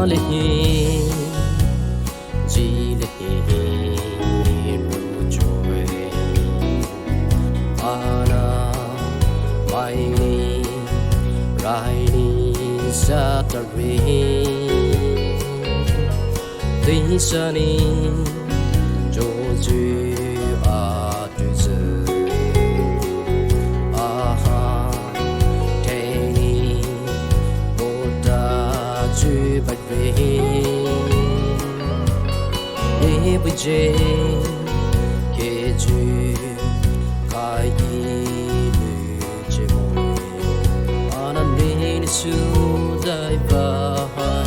lệ chỉ lệ ru trôi ana mai ni rai ni sa ta re tình sa ni cho chư a tu zơ aha thế ni bồ tát chư bạch re để bây giờ kể chư cái ý chê môi anh nên su đại vai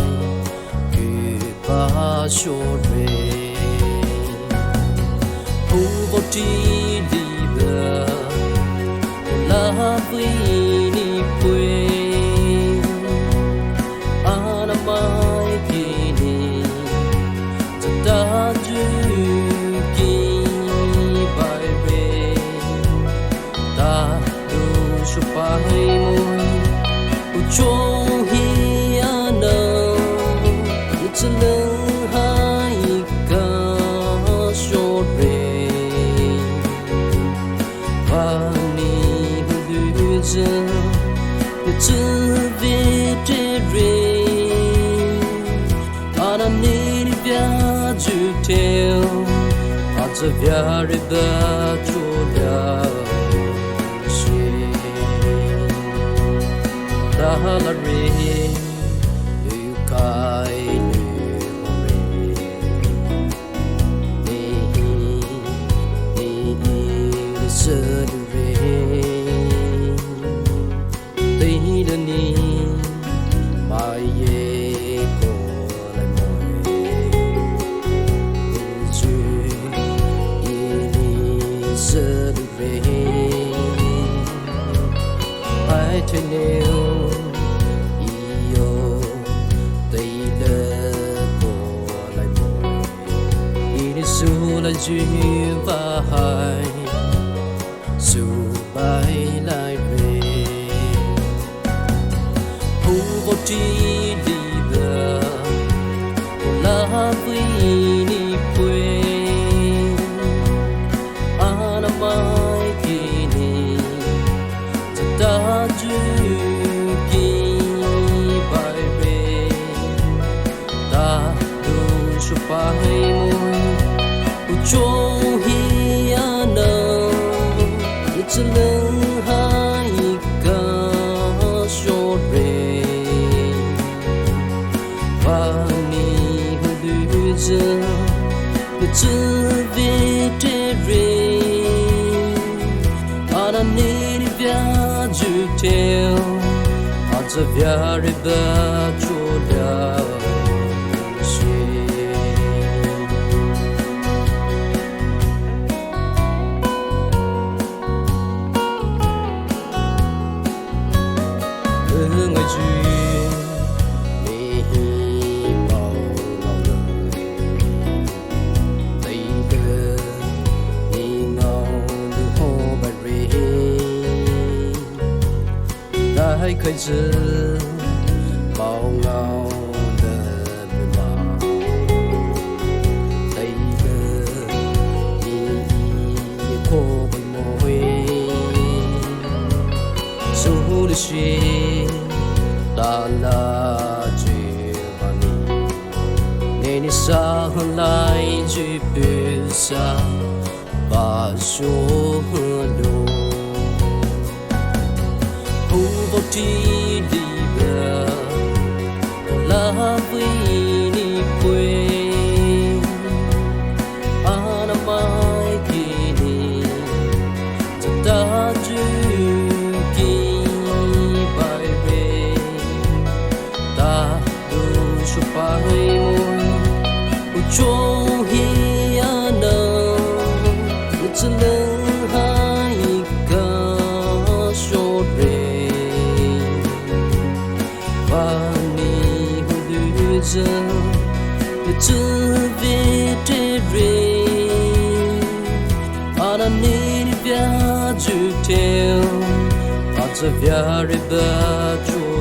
cứ ba số về hu vô tri đi bờ la vi ni quê anh mai kỳ ni ta chư kỳ bài về ta đủ số bài môi cho hi ana it's lưng hai ca số về và ni du giờ chữ viết re anh nên viết chữ theo anh sẽ viết ra chỗ nào ta là re lưu kai lưu re ni sơ re tây đơn ni mai ye cô lại mồi chư ni sơ re ai thế nếu su là duyên và hai su bay lại về hu vô tri đi bờ la vi ni quê anh mai kỳ ni ta chư kỳ bài về ta đủ số bài môi cho hi ana it's lưng hai ca số re và ni du giờ chữ viết re anh nên viết chữ theo anh sẽ viết ra chỗ nào người duyên mi màu lòng đời tây cơ mi ngầu như hồ bạch re đại khơi dư màu ngầu đời màu tây cơ mi khô bạch môi su đi xuyên ta là chivani nên sa lại chỉ biết sa và số lô hu vô tri đi bờ la vi ni quê anh mai kỳ ni ta chư bài môi cho hi ana it's lưng hai ca số re và ni du giờ chữ viết re anh nên viết chữ theo anh sẽ viết ra chỗ